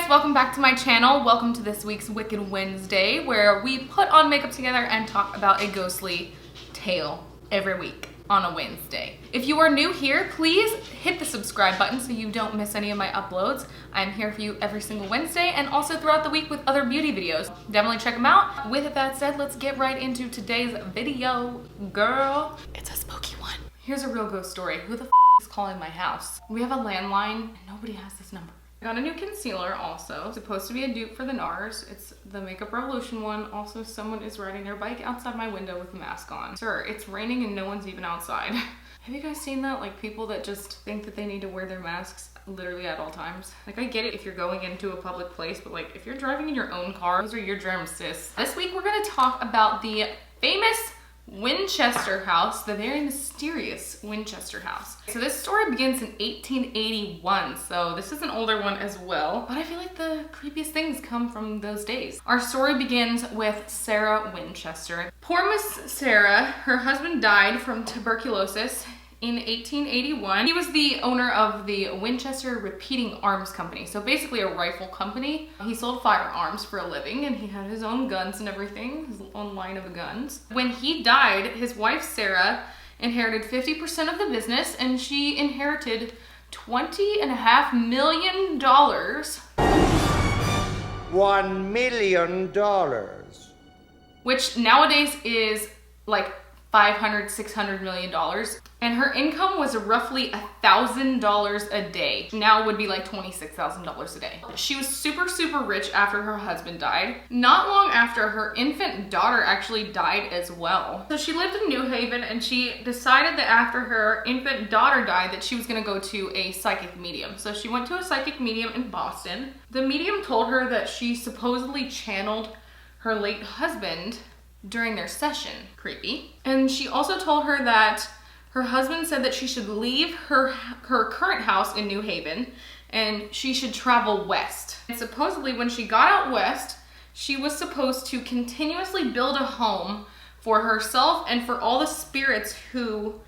guys, welcome back to my channel. Welcome to this week's Wicked Wednesday, where we put on makeup together and talk about a ghostly tale every week on a Wednesday. If you are new here, please hit the subscribe button so you don't miss any of my uploads. I'm here for you every single Wednesday and also throughout the week with other beauty videos. Definitely check them out. With that said, let's get right into today's video. Girl, it's a spooky one. Here's a real ghost story. Who the f is calling my house? We have a landline and nobody has this number. I got a new concealer also. It's supposed to be a dupe for the NARS. It's the Makeup Revolution one. Also, someone is riding their bike outside my window with a mask on. Sir, it's raining and no one's even outside. Have you guys seen that? Like people that just think that they need to wear their masks literally at all times. Like I get it if you're going into a public place, but like if you're driving in your own car, those are your germs, sis. This week we're gonna talk about the famous Winchester House, the very mysterious Winchester House. So this story begins in 1881, so this is an older one as well, but I feel like the creepiest things come from those days. Our story begins with Sarah Winchester. Poor Miss Sarah, her husband died from tuberculosis in 1881. He was the owner of the Winchester Repeating Arms Company, so basically a rifle company. He sold firearms for a living and he had his own guns and everything, his own line of guns. When he died, his wife Sarah inherited 50% of the business and she inherited $20.5 million. $1 million. Which nowadays is like $500–600 million. And her income was roughly $1,000 a day. Now it would be like $26,000 a day. She was super, super rich after her husband died. Not long after, her infant daughter actually died as well. So she lived in New Haven and she decided that after her infant daughter died that she was gonna go to a psychic medium. So she went to a psychic medium in Boston. The medium told her that she supposedly channeled her late husband during their session. Creepy. And she also told her that her husband said that she should leave her current house in New Haven and she should travel west. And supposedly when she got out west, she was supposed to continuously build a home for herself and for all the spirits who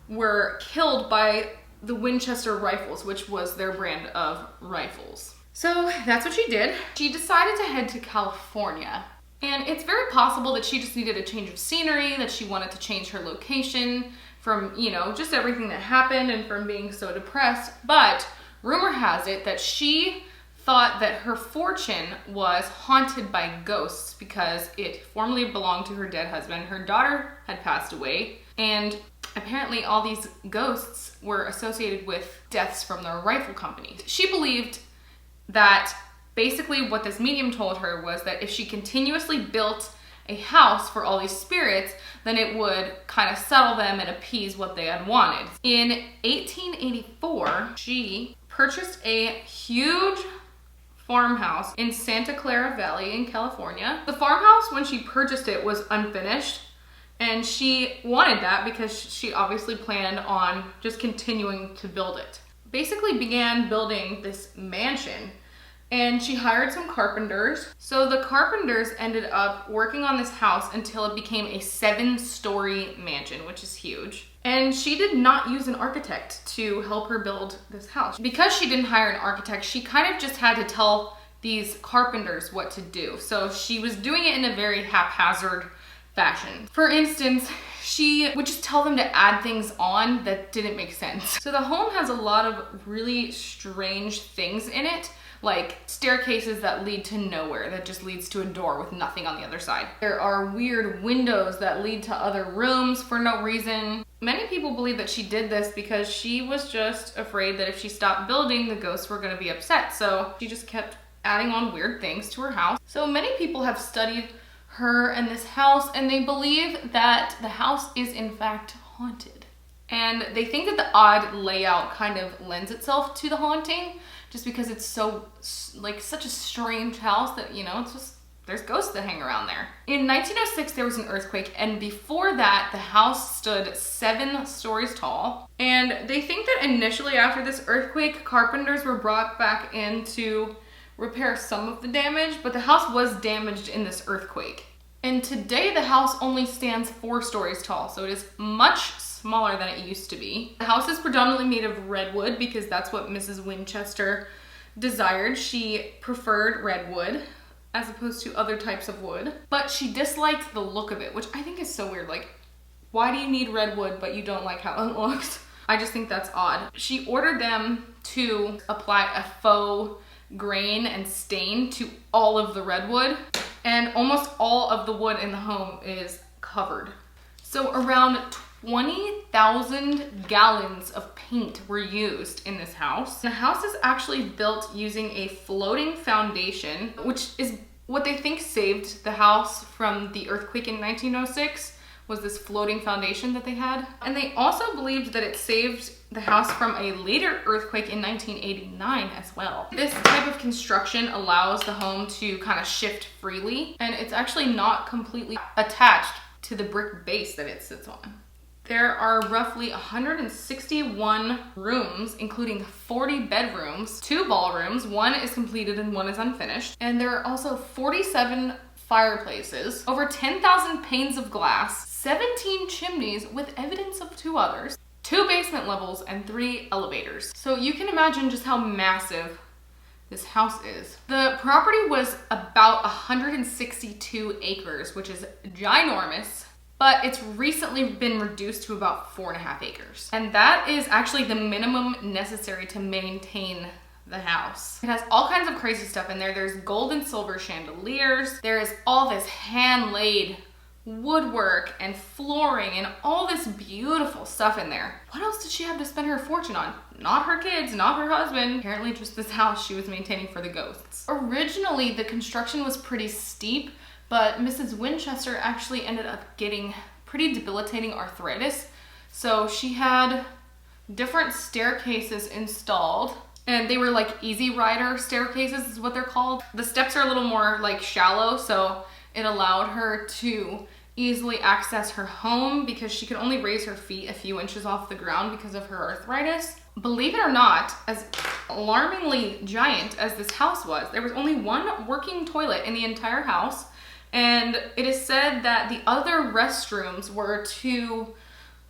were killed by the Winchester rifles, which was their brand of rifles. So that's what she did. She decided to head to California. And it's very possible that she just needed a change of scenery, that she wanted to change her location from, you know, just everything that happened and from being so depressed. But rumor has it that she thought that her fortune was haunted by ghosts because it formerly belonged to her dead husband. Her daughter had passed away, and apparently all these ghosts were associated with deaths from their rifle company. She believed that basically what this medium told her was that if she continuously built a house for all these spirits, then it would kind of settle them and appease what they had wanted. In 1884, she purchased a huge farmhouse in Santa Clara Valley in California. The farmhouse, when she purchased it, was unfinished, and she wanted that because she obviously planned on just continuing to build it. Basically began building this mansion, and she hired some carpenters. So the carpenters ended up working on this house until it became a 7-story mansion, which is huge. And she did not use an architect to help her build this house. Because she didn't hire an architect, she kind of just had to tell these carpenters what to do. So she was doing it in a very haphazard fashion. For instance, she would just tell them to add things on that didn't make sense. So the home has a lot of really strange things in it, like staircases that lead to nowhere, that just leads to a door with nothing on the other side. There are weird windows that lead to other rooms for no reason. Many people believe that she did this because she was just afraid that if she stopped building, the ghosts were gonna be upset. So she just kept adding on weird things to her house. So many people have studied her and this house, and they believe that the house is in fact haunted. And they think that the odd layout kind of lends itself to the haunting, just because it's so, like, such a strange house that, you know, it's just, there's ghosts that hang around there. In 1906, there was an earthquake, and before that, the house stood 7 stories tall. And they think that initially after this earthquake, carpenters were brought back in to repair some of the damage, but the house was damaged in this earthquake. And today, the house only stands 4 stories tall, so it is much smaller than it used to be. The house is predominantly made of redwood because that's what Mrs. Winchester desired. She preferred redwood as opposed to other types of wood, but she disliked the look of it, which I think is so weird. Like, why do you need redwood but you don't like how it looks? I just think that's odd. She ordered them to apply a faux grain and stain to all of the redwood, and almost all of the wood in the home is covered. So around 20,000 gallons of paint were used in this house. The house is actually built using a floating foundation, which is what they think saved the house from the earthquake in 1906, was this floating foundation that they had. And they also believed that it saved the house from a later earthquake in 1989 as well. This type of construction allows the home to kind of shift freely, and it's actually not completely attached to the brick base that it sits on. There are roughly 161 rooms, including 40 bedrooms, 2 ballrooms, 1 is completed and 1 is unfinished. And there are also 47 fireplaces, over 10,000 panes of glass, 17 chimneys with evidence of 2 others, 2 basement levels, and 3 elevators. So you can imagine just how massive this house is. The property was about 162 acres, which is ginormous, but it's recently been reduced to about 4.5 acres. And that is actually the minimum necessary to maintain the house. It has all kinds of crazy stuff in there. There's gold and silver chandeliers. There is all this hand-laid woodwork and flooring and all this beautiful stuff in there. What else did she have to spend her fortune on? Not her kids, not her husband. Apparently just this house she was maintaining for the ghosts. Originally, the construction was pretty steep, but Mrs. Winchester actually ended up getting pretty debilitating arthritis. So she had different staircases installed, and they were like easy rider staircases is what they're called. The steps are a little more like shallow, so it allowed her to easily access her home because she could only raise her feet a few inches off the ground because of her arthritis. Believe it or not, as alarmingly giant as this house was, there was only 1 working toilet in the entire house, and it is said that the other restrooms were to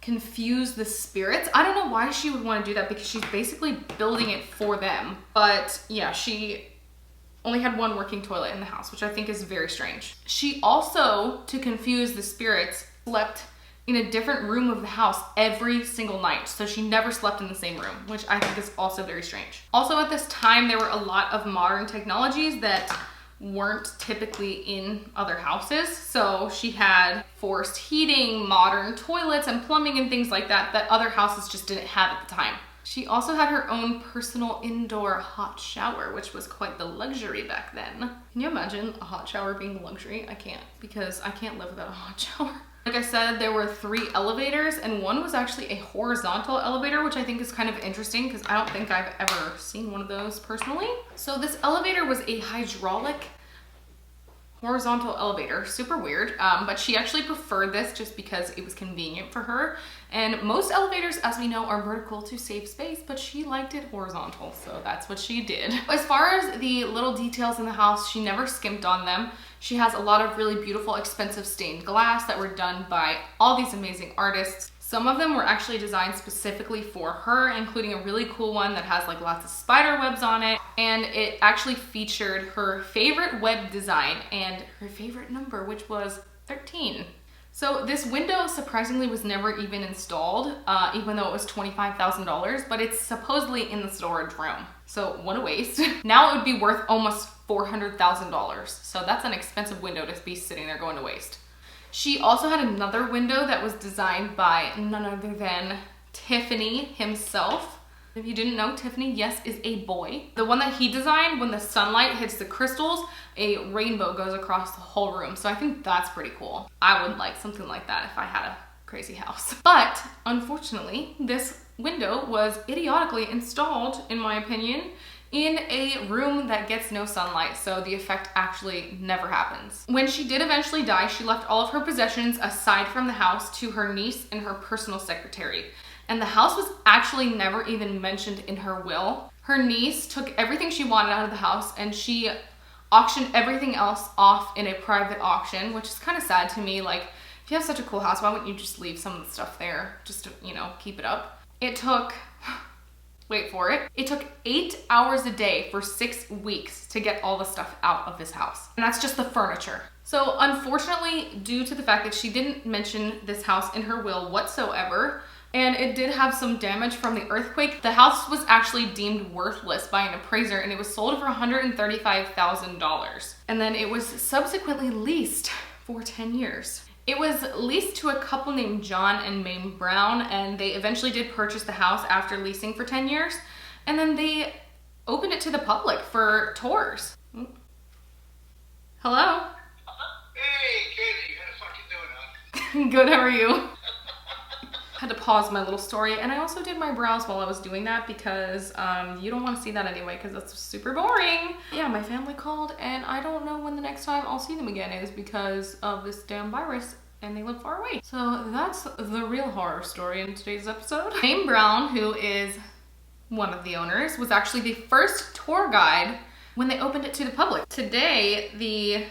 confuse the spirits. I don't know why she would want to do that because she's basically building it for them. But yeah, she only had 1 working toilet in the house, which I think is very strange. She also, to confuse the spirits, slept in a different room of the house every single night. So she never slept in the same room, which I think is also very strange. Also at this time, there were a lot of modern technologies that weren't typically in other houses. So she had forced heating, modern toilets and plumbing and things like that that other houses just didn't have at the time. She also had her own personal indoor hot shower, which was quite the luxury back then. Can you imagine a hot shower being a luxury? I can't, because I can't live without a hot shower. Like I said, there were 3 elevators, and 1 was actually a horizontal elevator, which I think is kind of interesting because I don't think I've ever seen one of those personally. So this elevator was a hydraulic horizontal elevator, super weird, but she actually preferred this just because it was convenient for her. And most elevators, as we know, are vertical to save space, but she liked it horizontal, so that's what she did. As far as the little details in the house, she never skimped on them. She has a lot of really beautiful, expensive stained glass that were done by all these amazing artists. Some of them were actually designed specifically for her, including a really cool one that has like lots of spider webs on it. And it actually featured her favorite web design and her favorite number, which was 13. So this window surprisingly was never even installed, even though it was $25,000, but it's supposedly in the storage room. So what a waste. Now it would be worth almost $400,000. So that's an expensive window to be sitting there going to waste. She also had another window that was designed by none other than Tiffany himself. If you didn't know, Tiffany, yes, is a boy. The one that he designed, when the sunlight hits the crystals, a rainbow goes across the whole room. So I think that's pretty cool. I would like something like that if I had a crazy house. But unfortunately, this window was idiotically installed, in my opinion, in a room that gets no sunlight, so the effect actually never happens. When she did eventually die, she left all of her possessions aside from the house to her niece and her personal secretary. And the house was actually never even mentioned in her will. Her niece took everything she wanted out of the house and she auctioned everything else off in a private auction, which is kind of sad to me. Like, if you have such a cool house, why wouldn't you just leave some of the stuff there just to, you know, keep it up? It took Wait for it. It took 8 hours a day for 6 weeks to get all the stuff out of this house. And that's just the furniture. So unfortunately, due to the fact that she didn't mention this house in her will whatsoever, and it did have some damage from the earthquake, the house was actually deemed worthless by an appraiser, and it was sold for $135,000. And then it was subsequently leased for 10 years. It was leased to a couple named John and Mame Brown, and they eventually did purchase the house after leasing for 10 years. And then they opened it to the public for tours. Hello? Hey, Kaylee, how the fuck you doing, huh? Good, how are you? Had to pause my little story, and I also did my brows while I was doing that because you don't want to see that anyway because that's super boring. Yeah, my family called, and I don't know when the next time I'll see them again is because of this damn virus, and they live far away. So that's the real horror story in today's episode. Mame Brown, who is one of the owners, was actually the first tour guide when they opened it to the public. Today, the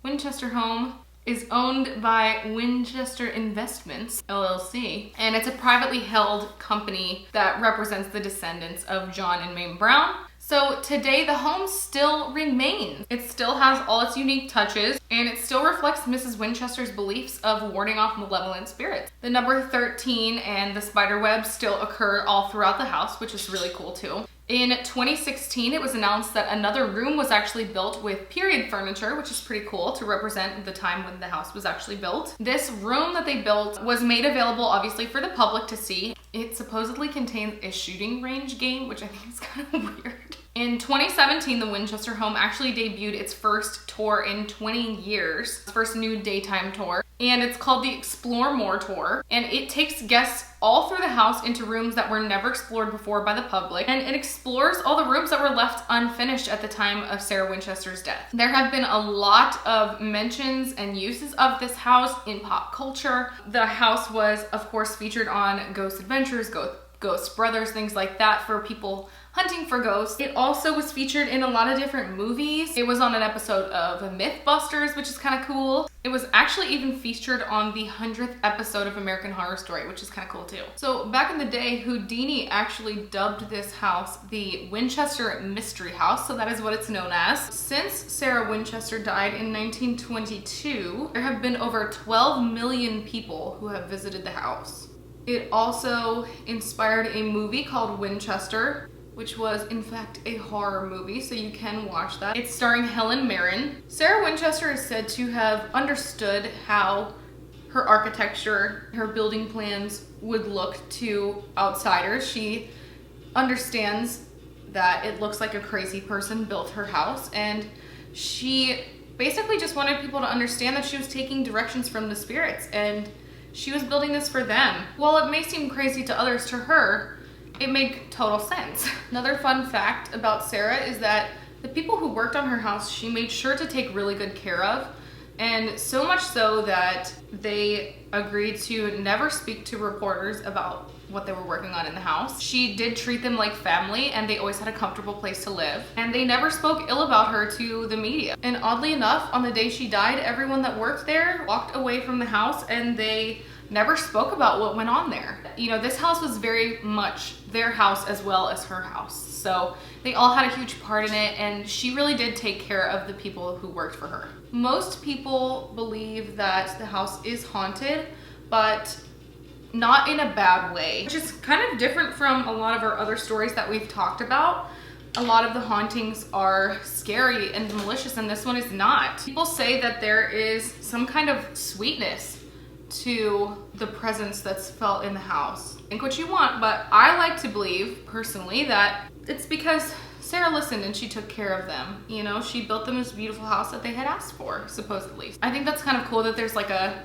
Winchester home is owned by Winchester Investments, LLC, and it's a privately held company that represents the descendants of John and Mame Brown. So today the home still remains. It still has all its unique touches, and it still reflects Mrs. Winchester's beliefs of warding off malevolent spirits. The number 13 and the spider web still occur all throughout the house, which is really cool too. In 2016, it was announced that another room was actually built with period furniture, which is pretty cool to represent the time when the house was actually built. This room that they built was made available, obviously, for the public to see. It supposedly contains a shooting range game, which I think is kind of weird. In 2017, the Winchester home actually debuted its first tour in 20 years, its first new daytime tour, and it's called the Explore More Tour, and it takes guests all through the house into rooms that were never explored before by the public, and it explores all the rooms that were left unfinished at the time of Sarah Winchester's death. There have been a lot of mentions and uses of this house in pop culture. The house was, of course, featured on Ghost Adventures, Ghost Brothers, things like that for people hunting for ghosts. It also was featured in a lot of different movies. It was on an episode of Mythbusters, which is kind of cool. It was actually even featured on the 100th episode of American Horror Story, which is kind of cool too. So back in the day, Houdini actually dubbed this house the Winchester Mystery House, so that is what it's known as. Since Sarah Winchester died in 1922, there have been over 12 million people who have visited the house. It also inspired a movie called Winchester, which was in fact a horror movie, so you can watch that. It's starring Helen Mirren. Sarah Winchester is said to have understood how her architecture, her building plans would look to outsiders. She understands that it looks like a crazy person built her house, and she basically just wanted people to understand that she was taking directions from the spirits, and she was building this for them. While it may seem crazy to others, to her, it made total sense. Another fun fact about Sarah is that the people who worked on her house, she made sure to take really good care of, and so much so that they agreed to never speak to reporters about what they were working on in the house. She did treat them like family, and they always had a comfortable place to live, and they never spoke ill about her to the media. And oddly enough, on the day she died, everyone that worked there walked away from the house, and they never spoke about what went on there. You know, this house was very much their house as well as her house. So they all had a huge part in it, and she really did take care of the people who worked for her. Most people believe that the house is haunted, but not in a bad way, which is kind of different from a lot of our other stories that we've talked about. A lot of the hauntings are scary and malicious, and this one is not. People say that there is some kind of sweetness to the presence that's felt in the house. Think what you want, but I like to believe personally that it's because Sarah listened and she took care of them. You know, she built them this beautiful house that they had asked for, supposedly. I think that's kind of cool that there's like a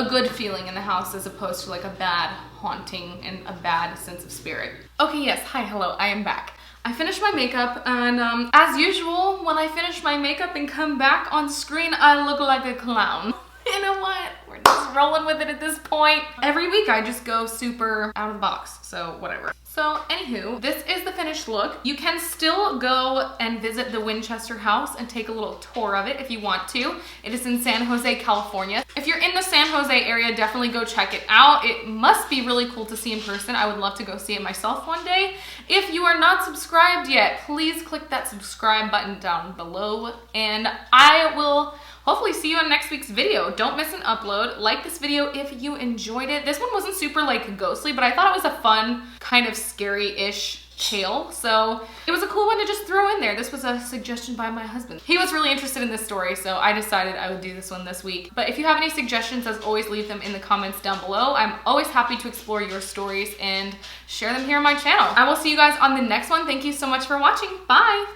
good feeling in the house as opposed to like a bad haunting and a bad sense of spirit. Okay, yes, hi, hello, I am back. I finished my makeup, and as usual, when I finish my makeup and come back on screen, I look like a clown. You know what? We're just rolling with it at this point. Every week I just go super out of the box, so whatever. So anywho, this is the finished look. You can still go and visit the Winchester house and take a little tour of it if you want to. It is in San Jose, California. If you're in the San Jose area, definitely go check it out. It must be really cool to see in person. I would love to go see it myself one day. If you are not subscribed yet, please click that subscribe button down below, and I will hopefully see you on next week's video. Don't miss an upload. Like this video if you enjoyed it. This one wasn't super like ghostly, but I thought it was a fun, kind of scary-ish tale. So it was a cool one to just throw in there. This was a suggestion by my husband. He was really interested in this story, so I decided I would do this one this week. But if you have any suggestions, as always, leave them in the comments down below. I'm always happy to explore your stories and share them here on my channel. I will see you guys on the next one. Thank you so much for watching. Bye!